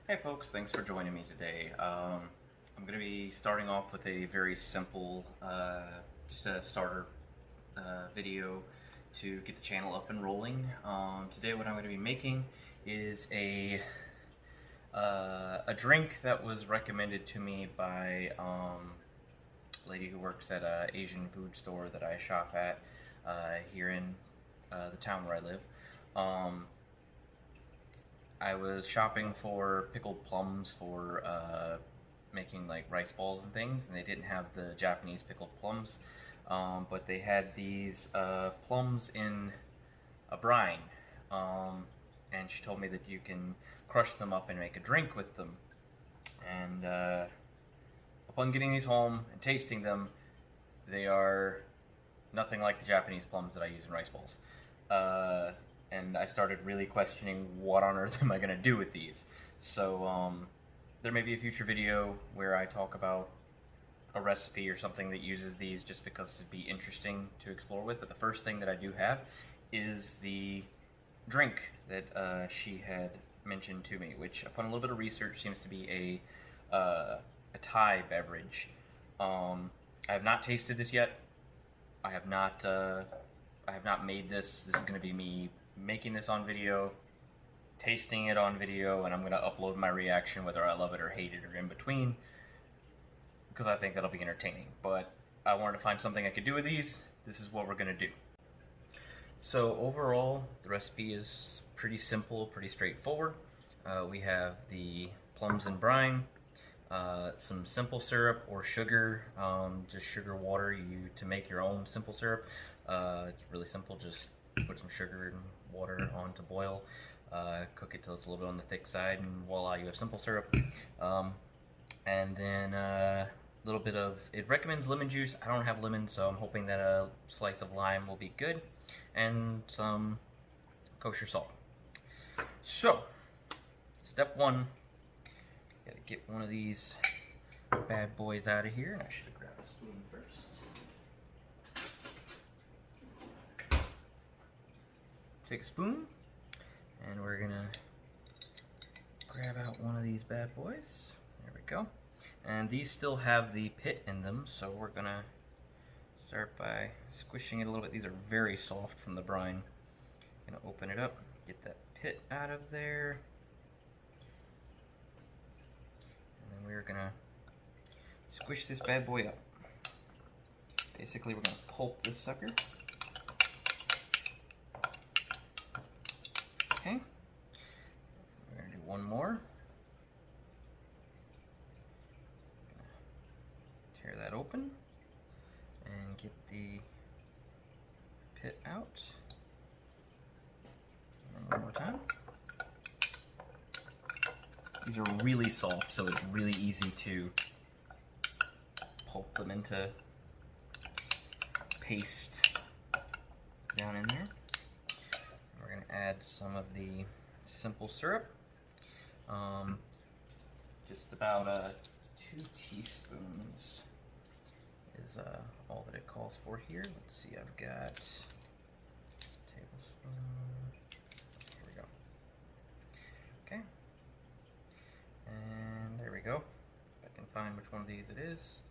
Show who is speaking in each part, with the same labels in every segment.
Speaker 1: Hey folks, thanks for joining me today. I'm going to be starting off with a very simple, just a starter video to get the channel up and rolling. Today what I'm going to be making is a drink that was recommended to me by a lady who works at an Asian food store that I shop at here in the town where I live. I was shopping for pickled plums for making like rice balls and things, and they didn't have the Japanese pickled plums, but they had these plums in a brine, and she told me that you can crush them up and make a drink with them. And upon getting these home and tasting them, they are nothing like the Japanese plums that I use in rice balls. And I started really questioning what on earth am I going to do with these. So there may be a future video where I talk about a recipe or something that uses these just because it'd be interesting to explore with. But the first thing that I do have is the drink that she had mentioned to me, which upon a little bit of research seems to be a Thai beverage. I have not tasted this yet. I have not made this. This is going to be me making this on video, tasting it on video, and I'm going to upload my reaction whether I love it or hate it or in between, because I think that'll be entertaining. But I wanted to find something I could do with these. This is what we're going to do. So overall, the recipe is pretty simple, pretty straightforward. We have the plums and brine, some simple syrup or sugar, just sugar water to make your own simple syrup. It's really simple, just put some sugar and water on to boil, cook it till it's a little bit on the thick side, and voila, you have simple syrup. And then a little bit of, it recommends lemon juice. I don't have lemon, so I'm hoping that a slice of lime will be good, and some kosher salt. So, step one, gotta get one of these bad boys out of here, and I should have grabbed a spoon first. Take a spoon, and we're gonna grab out one of these bad boys. There we go. And these still have the pit in them, so we're gonna start by squishing it a little bit. These are very soft from the brine. Gonna open it up, get that pit out of there, and then we're gonna squish this bad boy up. Basically, we're gonna pulp this sucker. Okay, we're going to do one more. Tear that open and get the pit out. And one more time. These are really soft, so it's really easy to pulp them into paste down in there. We're going to add some of the simple syrup, just about 2 teaspoons is all that it calls for here. Let's see, I've got a tablespoon, here we go, okay, and there we go. If I can find which one of these it is.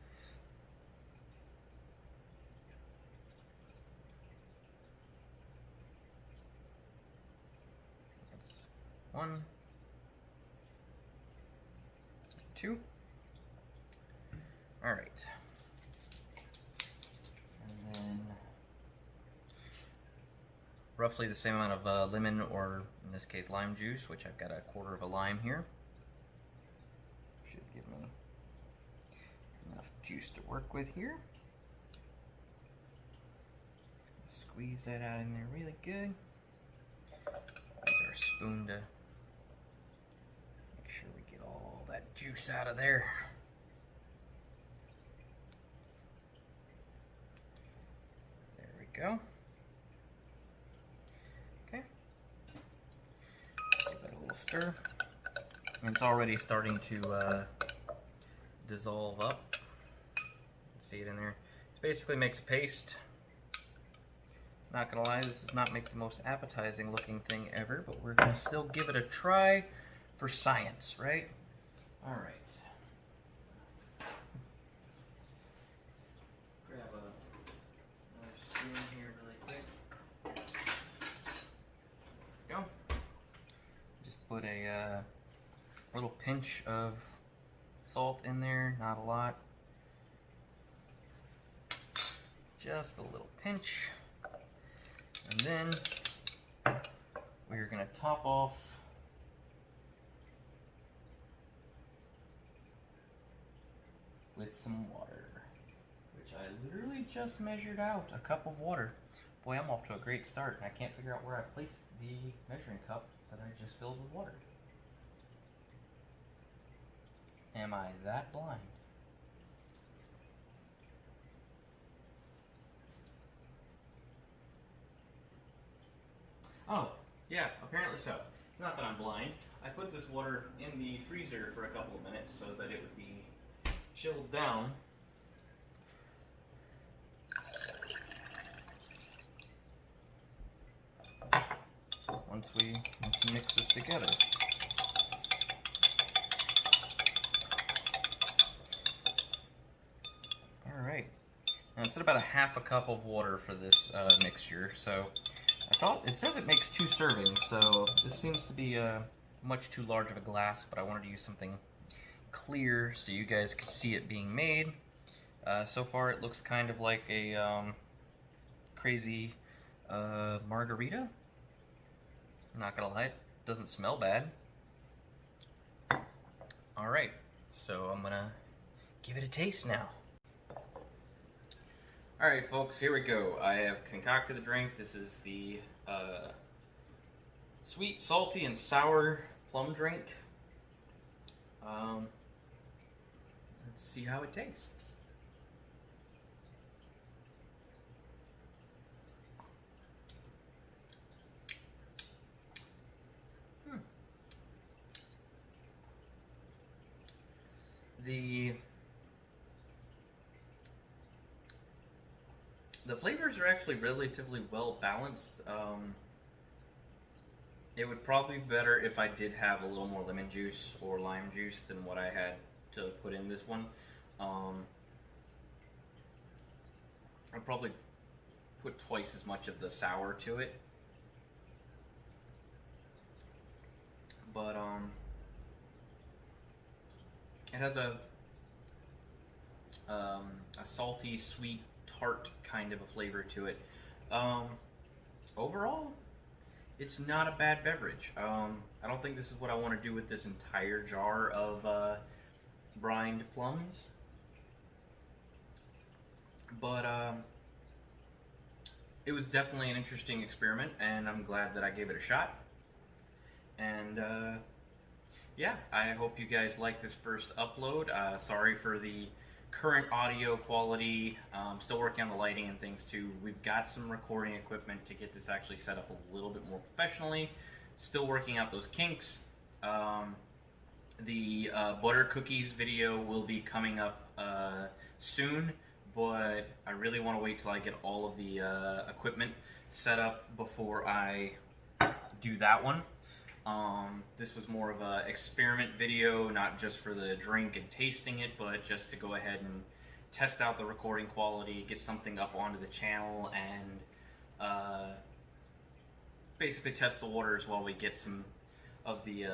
Speaker 1: One, 2. All right. And then roughly the same amount of lemon, or in this case lime juice, which I've got a quarter of a lime here. Should give me enough juice to work with here. Squeeze that out in there really good. Use our spoon to make sure we get all that juice out of there. There we go. Okay. Give that a little stir. And it's already starting to dissolve up. See it in there. It basically makes a paste. Not gonna lie, this does not make the most appetizing looking thing ever, but we're gonna still give it a try for science, right? All right. Grab another spoon here really quick. Go. Just put a little pinch of salt in there, not a lot. Just a little pinch. And then we're going to top off with some water, which I literally just measured out a cup of water. Boy, I'm off to a great start, and I can't figure out where I placed the measuring cup that I just filled with water. Am I that blind? Oh, yeah, apparently so. It's not that I'm blind. I put this water in the freezer for a couple of minutes so that it would be chilled down. Once we mix this together. Alright, now instead about a half a cup of water for this mixture, so I thought, it says it makes 2 servings, so this seems to be much too large of a glass, but I wanted to use something clear so you guys could see it being made. So far it looks kind of like a crazy margarita. I'm not gonna lie, it doesn't smell bad. Alright, so I'm gonna give it a taste now. Alright folks, here we go. I have concocted the drink. This is the sweet, salty, and sour plum drink. Let's see how it tastes. The flavors are actually relatively well balanced. It would probably be better if I did have a little more lemon juice or lime juice than what I had to put in this one. I'd probably put twice as much of the sour to it. But it has a salty, sweet, tart kind of a flavor to it. Overall, it's not a bad beverage. I don't think this is what I want to do with this entire jar of brined plums. But it was definitely an interesting experiment, and I'm glad that I gave it a shot. And yeah, I hope you guys like this first upload. Sorry for the current audio quality. I'm still working on the lighting and things too. We've got some recording equipment to get this actually set up a little bit more professionally. Still working out those kinks. The butter cookies video will be coming up soon, but I really want to wait till I get all of the equipment set up before I do that one. This was more of an experiment video, not just for the drink and tasting it, but just to go ahead and test out the recording quality, get something up onto the channel, and basically test the waters while we get some of the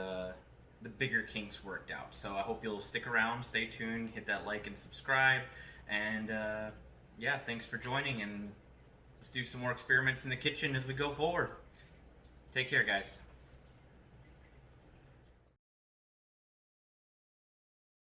Speaker 1: bigger kinks worked out. So I hope you'll stick around, stay tuned, hit that like and subscribe, and yeah, thanks for joining, and let's do some more experiments in the kitchen as we go forward. Take care, guys.